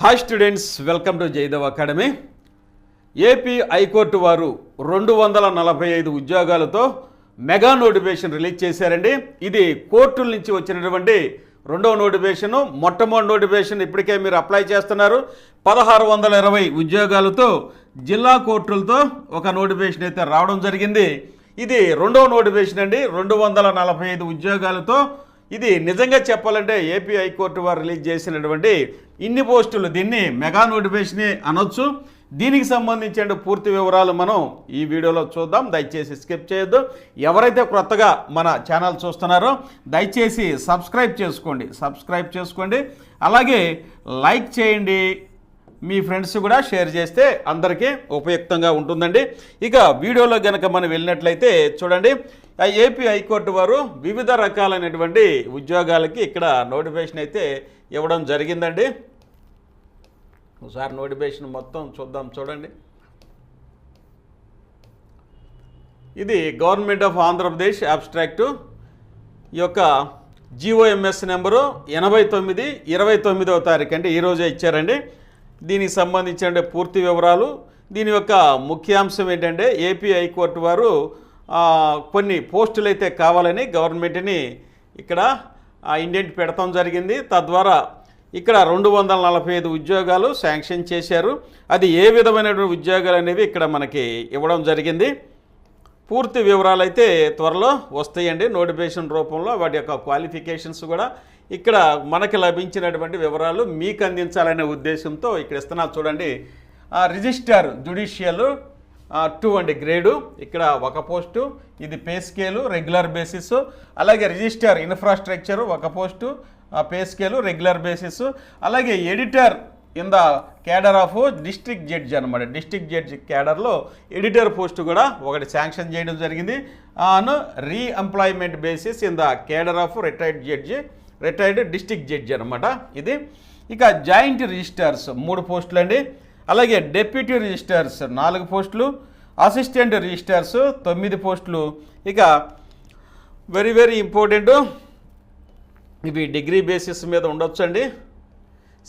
Hi students, welcome to Jaidev academy. AP high court వారు 245 ఉద్యోగాలతో mega notification release చేశారండి. ఇది కోర్టుల నుంచి వచ్చినటువంటి రెండవ నోటిఫికేషను. మొట్టమొదటి నోటిఫికేషన్ ఇప్పటికే మీరు అప్లై చేస్తున్నారు. 1620 ఉద్యోగాలతో జిల్లా కోర్టులతో ఒక నోటిఫికేషన్ అయితే రావడం జరిగింది. ఇది రెండవ నోటిఫికేషన్ అండి. 245 ఉద్యోగాలతో ఇది నిజంగా చెప్పాలంటే ఏపీ హైకోర్టు వారు రిలీజ్ చేసినటువంటి ఇన్ని పోస్టులు దీన్ని మెగా నోటిఫికేషన్ అనొచ్చు. దీనికి సంబంధించిన పూర్తి వివరాలు మనం ఈ వీడియోలో చూద్దాం. దయచేసి స్కిప్ చేయొద్దు. ఎవరైతే కొత్తగా మన ఛానల్ చూస్తున్నారో దయచేసి సబ్స్క్రైబ్ చేసుకోండి. అలాగే లైక్ చేయండి. మీ ఫ్రెండ్స్ కూడా షేర్ చేస్తే అందరికీ ఉపయుక్తంగా ఉంటుందండి. ఇక వీడియోలో కనుక మనం వెళ్ళినట్లయితే చూడండి, ఏపీ హైకోర్టు వారు వివిధ రకాలైనటువంటి ఉద్యోగాలకి ఇక్కడ నోటిఫికేషన్ అయితే ఇవ్వడం జరిగిందండి. ఒకసారి నోటిఫికేషన్ మొత్తం చూద్దాం. చూడండి, ఇది గవర్నమెంట్ ఆఫ్ ఆంధ్రప్రదేశ్ అబ్స్ట్రాక్టు ఈ యొక్క GOMS నెంబరు 89 29వ తారీఖు అంటే ఈరోజే ఇచ్చారండి. దీనికి సంబంధించిన పూర్తి వివరాలు, దీని యొక్క ముఖ్యాంశం ఏంటంటే ఏపీ హైకోర్టు వారు కొన్ని పోస్టులు అయితే కావాలని గవర్నమెంట్ని ఇక్కడ ఇండెంట్ పెడతాం జరిగింది. తద్వారా ఇక్కడ 245 ఉద్యోగాలు శాంక్షన్ చేశారు. అది ఏ విధమైనటువంటి ఉద్యోగాలు అనేవి ఇక్కడ మనకి ఇవ్వడం జరిగింది. పూర్తి వివరాలు అయితే త్వరలో వస్తాయండి నోటిఫికేషన్ రూపంలో. వాటి యొక్క క్వాలిఫికేషన్స్ కూడా ఇక్కడ మనకి లభించినటువంటి వివరాలు మీకు అందించాలనే ఉద్దేశంతో ఇక్కడ ఇస్తున్నా. చూడండి, రిజిస్ట్రార్ జ్యుడిషియల్ 2 అండి గ్రేడు, ఇక్కడ ఒక పోస్టు. ఇది పే స్కేలు రెగ్యులర్ బేసిస్. అలాగే రిజిస్ట్రార్ ఇన్ఫ్రాస్ట్రక్చర్ ఒక post, pay scale regular basis. అలాగే editor in the cadre of district judge అనమాట. డిస్ట్రిక్ట్ జడ్జి క్యాడర్లో ఎడిటర్ పోస్టు కూడా ఒకటి శాంక్షన్ చేయడం జరిగింది. On reemployment basis in the cadre of retired district judge అనమాట ఇది. ఇక జాయింట్ రిజిస్ట్రార్స్ 3 పోస్టులు అండి. అలాగే డెప్యూటీ రిజిస్ట్రార్స్ 4 పోస్టులు, అసిస్టెంట్ రిజిస్ట్రార్స్ 9 పోస్టులు. ఇక వెరీ ఇంపార్టెంట్, ఇవి డిగ్రీ బేసిస్ మీద ఉండొచ్చండి.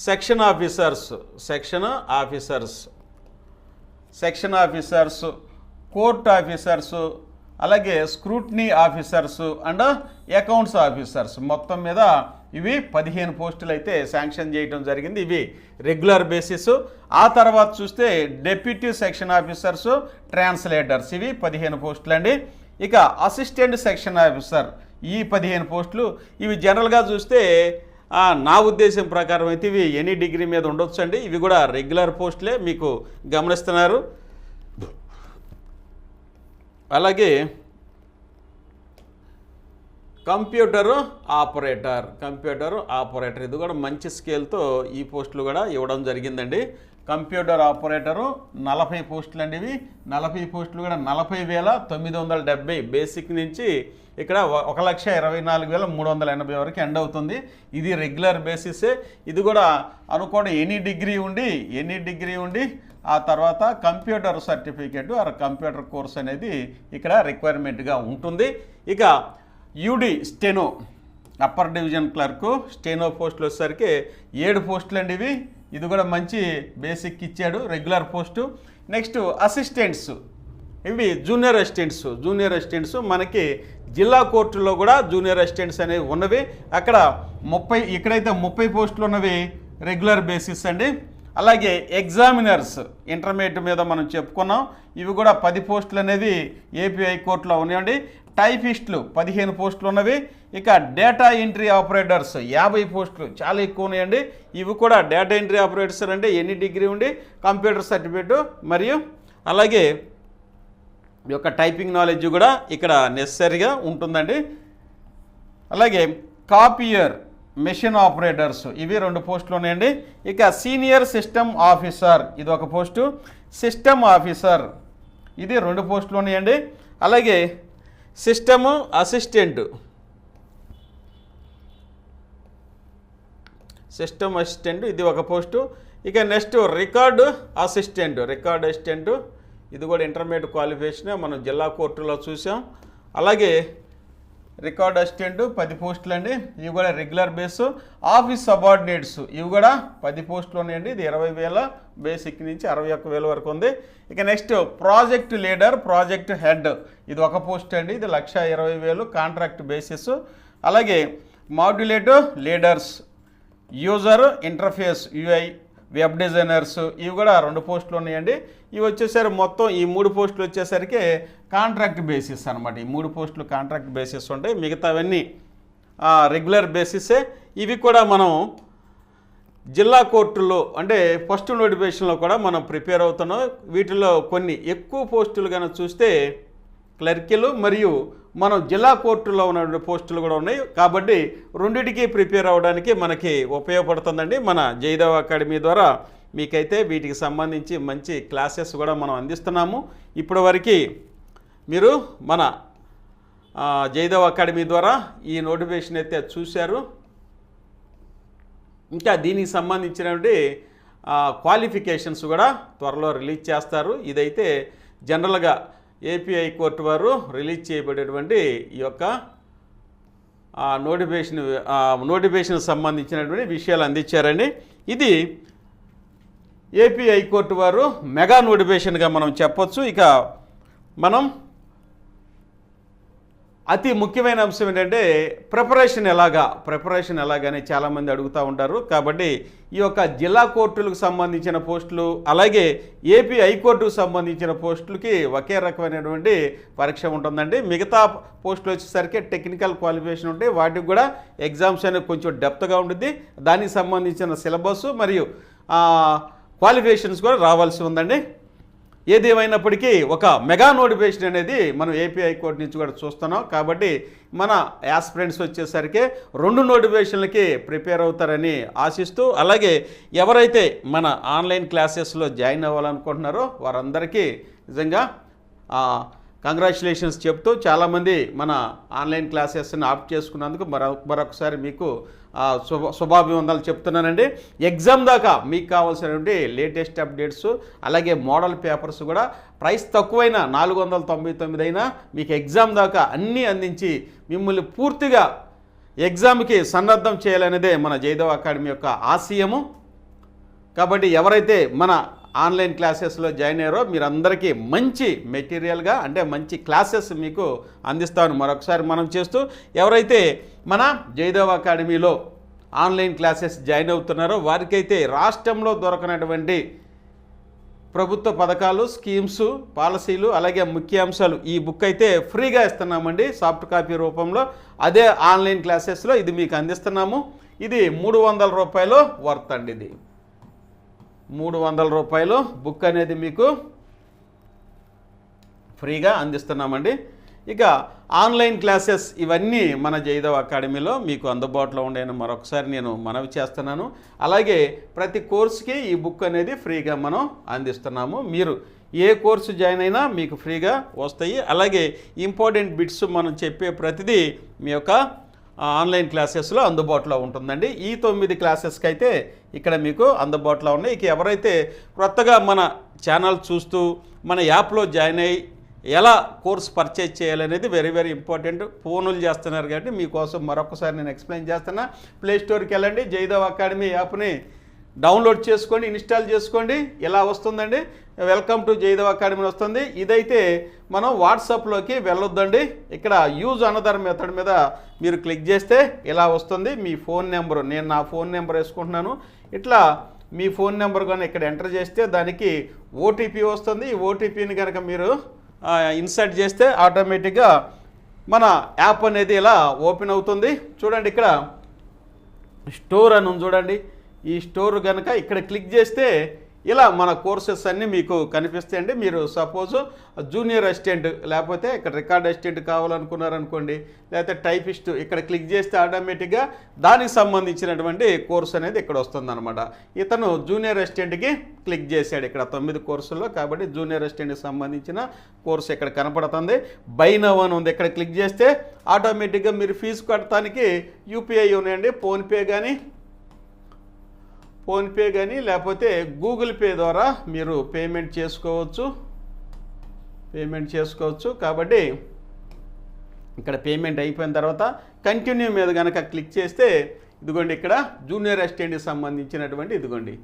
సెక్షన్ ఆఫీసర్స్, కోర్ట్ ఆఫీసర్స్, అలాగే scrutiny officers and accounts officers, మొత్తం మీద ఇవి 15 పోస్టులు అయితే శాంక్షన్ చేయడం జరిగింది. ఇవి రెగ్యులర్ బేసిస్. ఆ తర్వాత చూస్తే డెప్యూటీ సెక్షన్ ఆఫీసర్స్, ట్రాన్స్లేటర్స్, ఇవి 15 పోస్టులు అండి. ఇక అసిస్టెంట్ సెక్షన్ ఆఫీసర్ ఈ 15 పోస్టులు. ఇవి జనరల్గా చూస్తే నా ఉద్దేశం ప్రకారం అయితే ఇవి ఎనీ డిగ్రీ మీద ఉండొచ్చు అండి. ఇవి కూడా రెగ్యులర్ పోస్టులే మీకు గమనిస్తున్నారు. అలాగే కంప్యూటర్ ఆపరేటర్ ఇది కూడా మంచి స్కేల్తో ఈ పోస్టులు కూడా ఇవ్వడం జరిగిందండి. కంప్యూటర్ ఆపరేటరు 40 పోస్టులు అండి. ఇవి 40 పోస్టులు కూడా 40,970 బేసిక్ నుంచి ఇక్కడ 1,24,380 వరకు ఎండ్ అవుతుంది. ఇది రెగ్యులర్ బేసిసే. ఇది కూడా అనుకోండి ఎనీ డిగ్రీ ఉండి ఆ తర్వాత computer certificate or computer course అనేది ఇక్కడ రిక్వైర్మెంట్గా ఉంటుంది. ఇక UD steno upper division clerk steno పోస్టులు వచ్చేసరికి 7 పోస్టులు అండి ఇవి. ఇది కూడా మంచి బేసిక్ ఇచ్చాడు, రెగ్యులర్ పోస్టు. నెక్స్ట్ అసిస్టెంట్స్, ఇవి జూనియర్ అసిస్టెంట్స్ మనకి జిల్లా కోర్టులో కూడా జూనియర్ అసిస్టెంట్స్ అనేవి ఉన్నవి. అక్కడ 30, ఇక్కడైతే 30 పోస్టులు ఉన్నవి రెగ్యులర్ బేసిస్ అండి. అలాగే ఎగ్జామినర్స్ ఇంటర్మీడియట్ మీద మనం చెప్పుకున్నాం. ఇవి కూడా 10 పోస్టులు అనేది ఏపీ హైకోర్టులో ఉన్నాయండి. టైపిస్టులు 15 పోస్టులు ఉన్నవి. ఇక డేటా ఎంట్రీ ఆపరేటర్స్ 50 పోస్టులు, చాలా ఎక్కువ ఉన్నాయండి. ఇవి కూడా డేటా ఎంట్రీ ఆపరేటర్స్ అంటే ఎన్ని డిగ్రీ ఉండి కంప్యూటర్ సర్టిఫికేట్ మరియు అలాగే ఈ యొక్క టైపింగ్ నాలెడ్జ్ కూడా ఇక్కడ నెసరీగా ఉంటుందండి. అలాగే కాపియర్ మెషిన్ ఆపరేటర్స్ ఇవి 2 పోస్టులు ఉన్నాయండి. ఇక సీనియర్ సిస్టమ్ ఆఫీసర్ ఇది ఒక పోస్టు, సిస్టమ్ ఆఫీసర్ ఇది 2 పోస్టులు ఉన్నాయండి. అలాగే సిస్టమ్ అసిస్టెంట్ ఇది ఒక పోస్టు. ఇక నెక్స్ట్ రికార్డ్ అసిస్టెంట్ ఇది కూడా ఇంటర్మీడియట్ క్వాలిఫికేషన్ మనం జిల్లా కోర్టులో చూసాం. అలాగే రికార్డ్ అసిస్టెంట్ 10 పోస్టులు అండి, ఇవి కూడా రెగ్యులర్ బేసు. ఆఫీస్ సబార్డినేట్స్ ఇవి కూడా 10 పోస్టులు ఉన్నాయండి. ఇది 20,000 బేసిక్ నుంచి 61,000 వరకు ఉంది. ఇక next project leader, project head ఇది ఒక పోస్ట్ అండి, ఇది 1,20,000 కాంట్రాక్ట్ బేసిస్. అలాగే modulative leaders, user interface UI, web designers ఇవి కూడా 2 పోస్టులు ఉన్నాయండి. ఇవి వచ్చేసరికి మొత్తం ఈ 3 పోస్టులు వచ్చేసరికి కాంట్రాక్ట్ బేసిస్ అనమాట. ఈ 3 పోస్టులు కాంట్రాక్ట్ బేసిస్ ఉంటాయి, మిగతావన్నీ రెగ్యులర్ బేసిసే. ఇవి కూడా మనం జిల్లా కోర్టుల్లో అంటే ఫస్ట్ నోటిఫికేషన్లో కూడా మనం ప్రిపేర్ అవుతున్నాం. వీటిలో కొన్ని ఎక్కువ పోస్టులు కనుక చూస్తే క్లర్కిలు మరియు మనం జిల్లా కోర్టులో ఉన్న పోస్టులు కూడా ఉన్నాయి. కాబట్టి రెండిటికి ప్రిపేర్ అవ్వడానికి మనకి ఉపయోగపడుతుందండి. మన జయదేవ్ అకాడమీ ద్వారా మీకైతే వీటికి సంబంధించి మంచి క్లాసెస్ కూడా మనం అందిస్తున్నాము. ఇప్పటివరకు మీరు మన జయదేవ్ అకాడమీ ద్వారా ఈ నోటిఫికేషన్ అయితే చూశారు. ఇంకా దీనికి సంబంధించినటువంటి క్వాలిఫికేషన్స్ కూడా త్వరలో రిలీజ్ చేస్తారు. ఇదైతే జనరల్గా ఏపీ హైకోర్టు వారు రిలీజ్ చేయబడేటువంటి ఈ యొక్క నోటిఫికేషన్ సంబంధించినటువంటి విషయాలు అందించారండి. ఇది ఏపీ హైకోర్టు వారు మెగా నోటిఫికేషన్గా మనం చెప్పొచ్చు. ఇక మనం అతి ముఖ్యమైన అంశం ఏంటంటే ప్రిపరేషన్ ఎలాగని చాలామంది అడుగుతూ ఉంటారు. కాబట్టి ఈ యొక్క జిల్లా కోర్టులకు సంబంధించిన పోస్టులు అలాగే ఏపీ హైకోర్టుకు సంబంధించిన పోస్టులకి ఒకే రకమైనటువంటి పరీక్ష ఉంటుందండి. మిగతా పోస్టులు వచ్చేసరికి టెక్నికల్ క్వాలిఫికేషన్ ఉంటాయి, వాటికి కూడా ఎగ్జామ్స్ అనేది కొంచెం డెప్త్గా ఉంటుంది. దానికి సంబంధించిన సిలబస్ మరియు క్వాలిఫికేషన్స్ కూడా రావాల్సి ఉందండి. ఏదేమైనప్పటికీ ఒక మెగా నోటిఫికేషన్ అనేది మనం ఏపీ హైకోర్టు నుంచి కూడా చూస్తున్నాం. కాబట్టి మన యాస్పిరెంట్స్ వచ్చేసరికి 2 నోటిఫికేషన్లకి ప్రిపేర్ అవుతారని ఆశిస్తూ, అలాగే ఎవరైతే మన ఆన్లైన్ క్లాసెస్లో జాయిన్ అవ్వాలనుకుంటున్నారో వారందరికీ నిజంగా కంగ్రాచులేషన్స్ చెప్తూ, చాలామంది మన ఆన్లైన్ క్లాసెస్ని ఆప్ట్ చేసుకున్నందుకు మరొకసారి మీకు శుభాభివందనలు చెప్తున్నానండి. ఎగ్జామ్ దాకా మీకు కావాల్సినటువంటి లేటెస్ట్ అప్డేట్స్ అలాగే మోడల్ పేపర్స్ కూడా ప్రైస్ తక్కువైనా 499 అయినా మీకు ఎగ్జామ్ దాకా అన్నీ అందించి మిమ్మల్ని పూర్తిగా ఎగ్జామ్కి సన్నద్ధం చేయాలనేదే మన జయదేవ్ అకాడమీ యొక్క ఆశయము. కాబట్టి ఎవరైతే మన ఆన్లైన్ క్లాసెస్లో జాయిన్ అయ్యారో మీరందరికీ మంచి మెటీరియల్గా అంటే మంచి క్లాసెస్ మీకు అందిస్తామని మరొకసారి మనం చేస్తూ, ఎవరైతే మన జయదేవ్ అకాడమీలో ఆన్లైన్ క్లాసెస్ జాయిన్ అవుతున్నారో వారికైతే రాష్ట్రంలో దొరకనటువంటి ప్రభుత్వ పథకాలు, స్కీమ్స్, పాలసీలు అలాగే ముఖ్యాంశాలు ఈ బుక్ అయితే ఫ్రీగా ఇస్తున్నామండి సాఫ్ట్ కాపీ రూపంలో. అదే ఆన్లైన్ క్లాసెస్లో ఇది మీకు అందిస్తున్నాము. ఇది 300 రూపాయలు వర్త్ అండి. ఇది 300 రూపాయలు బుక్ అనేది మీకు ఫ్రీగా అందిస్తున్నామండి. ఇక ఆన్లైన్ క్లాసెస్ ఇవన్నీ మన జయదేవ్ అకాడమీలో మీకు అందుబాటులో ఉండేని మరొకసారి నేను మనవి చేస్తున్నాను. అలాగే ప్రతి కోర్సుకి ఈ బుక్ అనేది ఫ్రీగా మనం అందిస్తున్నాము. మీరు ఏ కోర్సు జాయిన్ అయినా మీకు ఫ్రీగా వస్తాయి. అలాగే ఇంపార్టెంట్ బిట్స్ మనం చెప్పే ప్రతిదీ మీ యొక్క ఆన్లైన్ క్లాసెస్లో అందుబాటులో ఉంటుందండి. ఈ 9 క్లాసెస్కి అయితే ఇక్కడ మీకు అందుబాటులో ఉన్నాయి. ఇక ఎవరైతే కొత్తగా మన ఛానల్ చూస్తూ మన యాప్లో జాయిన్ అయ్యి ఎలా కోర్స్ పర్చేజ్ చేయాలనేది వెరీ వెరీ ఇంపార్టెంట్. ఫోనులు చేస్తున్నారు కాబట్టి మీకోసం మరొకసారి నేను ఎక్స్ప్లెయిన్ చేస్తున్నా. ప్లేస్టోర్కి వెళ్ళండి, జయదేవ్ అకాడమీ యాప్ని డౌన్లోడ్ చేసుకోండి, ఇన్స్టాల్ చేసుకోండి. ఇలా వస్తుందండి, వెల్కమ్ టు జయదేవ్ అకాడమీ వస్తుంది. ఇదైతే మనం వాట్సాప్లోకి వెళ్ళొద్దండి. ఇక్కడ యూజ్ అనదర్ మెథడ్ మీద మీరు క్లిక్ చేస్తే ఇలా వస్తుంది. మీ ఫోన్ నెంబరు, నేను నా ఫోన్ నెంబర్ వేసుకుంటున్నాను. ఇట్లా మీ ఫోన్ నెంబర్ కానీ ఇక్కడ ఎంటర్ చేస్తే దానికి ఓటీపీ వస్తుంది. ఈ ఓటీపీని కనుక మీరు ఇన్సర్ట్ చేస్తే ఆటోమేటిక్గా మన యాప్ అనేది ఇలా ఓపెన్ అవుతుంది. చూడండి ఇక్కడ స్టోర్ అని ఉంది చూడండి. ఈ స్టోర్ కనుక ఇక్కడ క్లిక్ చేస్తే ఇలా మన కోర్సెస్ అన్నీ మీకు కనిపిస్తాయండి. మీరు సపోజ్ జూనియర్ అసిస్టెంట్ లేకపోతే ఇక్కడ రికార్డ్ అసిస్టెంట్ కావాలనుకున్నారనుకోండి, లేకపోతే టైపిస్ట్ ఇక్కడ క్లిక్ చేస్తే ఆటోమేటిక్గా దానికి సంబంధించినటువంటి కోర్స్ అనేది ఇక్కడ వస్తుందన్నమాట. ఇతను జూనియర్ అసిస్టెంట్కి క్లిక్ చేశాడు ఇక్కడ 9 కోర్సుల్లో. కాబట్టి జూనియర్ అసిస్టెంట్కి సంబంధించిన కోర్సు ఇక్కడ కనపడుతుంది. బై నౌ అని ఉంది, ఇక్కడ క్లిక్ చేస్తే ఆటోమేటిక్గా మీరు ఫీజు కట్టడానికి యూపీఐ ఉన్నాయండి. ఫోన్పే కానీ లేకపోతే గూగుల్ పే ద్వారా మీరు పేమెంట్ చేసుకోవచ్చు. కాబట్టి ఇక్కడ పేమెంట్ అయిపోయిన తర్వాత కంటిన్యూ మీద కనుక క్లిక్ చేస్తే ఇదిగోండి ఇక్కడ జూనియర్ అసిస్టెంట్కి సంబంధించినటువంటి ఇదిగోండి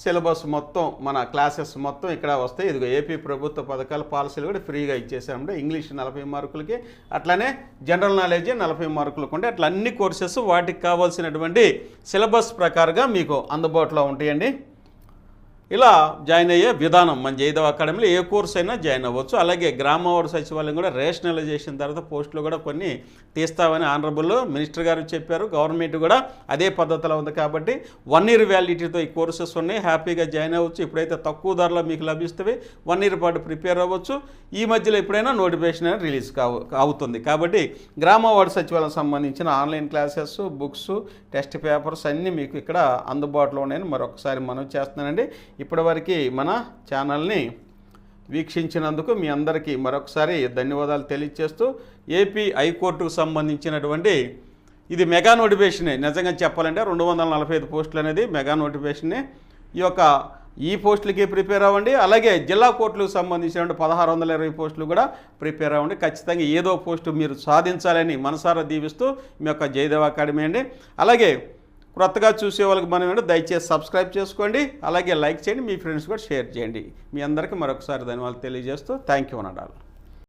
సిలబస్ మొత్తం మన క్లాసెస్ మొత్తం ఇక్కడ వస్తాయి. ఇదిగో ఏపీ ప్రభుత్వ పథకాల పాలసీలు కూడా ఫ్రీగా ఇచ్చేసామంటే ఇంగ్లీష్ 40 మార్కులకి, అట్లానే జనరల్ నాలెడ్జ్ 40 మార్కులకు ఉంటే అట్లా అన్ని కోర్సెస్ వాటికి కావాల్సినటువంటి సిలబస్ ప్రకారంగా మీకు అందుబాటులో ఉంటాయండి. ఇలా జాయిన్ అయ్యే విధానం మన జయదేవ్ అకాడమీలో ఏ కోర్స్ అయినా జాయిన్ అవ్వచ్చు. అలాగే గ్రామవార్డు సచివాలయం కూడా రేషనలైజేషన్ తర్వాత పోస్టులు కూడా కొన్ని తీస్తామని ఆనరబుల్ మినిస్టర్ గారు చెప్పారు. గవర్నమెంట్ కూడా అదే పద్ధతిలో ఉంది కాబట్టి 1 year వ్యాలిడిటీతో ఈ కోర్సెస్ ఉన్నాయి. హ్యాపీగా జాయిన్ అవ్వచ్చు. ఇప్పుడైతే తక్కువ ధరలో మీకు లభిస్తవి. 1 year పాటు ప్రిపేర్ అవ్వచ్చు. ఈ మధ్యలో ఎప్పుడైనా నోటిఫికేషన్ అనేది రిలీజ్ అవుతుంది కాబట్టి గ్రామవార్డు సచివాలయం సంబంధించిన online classes, books, test papers అన్నీ మీకు ఇక్కడ అందుబాటులో ఉన్నాయని మరొకసారి మనం చేస్తున్నానండి. ఇప్పటివరకు మన ఛానల్ని వీక్షించినందుకు మీ అందరికీ మరొకసారి ధన్యవాదాలు తెలియజేస్తూ ఏపీ హైకోర్టుకు సంబంధించినటువంటి ఇది మెగా నోటిఫికేషనే. నిజంగా చెప్పాలంటే 245 పోస్టులు అనేది మెగా నోటిఫికేషనే. ఈ పోస్టులకి ప్రిపేర్ అవ్వండి. అలాగే జిల్లా కోర్టులకు సంబంధించిన 1620 పోస్టులు కూడా ప్రిపేర్ అవ్వండి. ఖచ్చితంగా ఏదో పోస్టు మీరు సాధించాలని మనసారా దీవిస్తూ మీ యొక్క జయదేవ్ అకాడమీ అండి. అలాగే కొత్తగా చూసే వాళ్ళకి మనం దయచేసి సబ్స్క్రైబ్ చేసుకోండి. అలాగే లైక్ చేయండి, మీ ఫ్రెండ్స్ కూడా షేర్ చేయండి. మీ అందరికీ మరొకసారి ధన్యవాదాలు తెలియజేస్తూ థ్యాంక్ యూ అన్నాడు.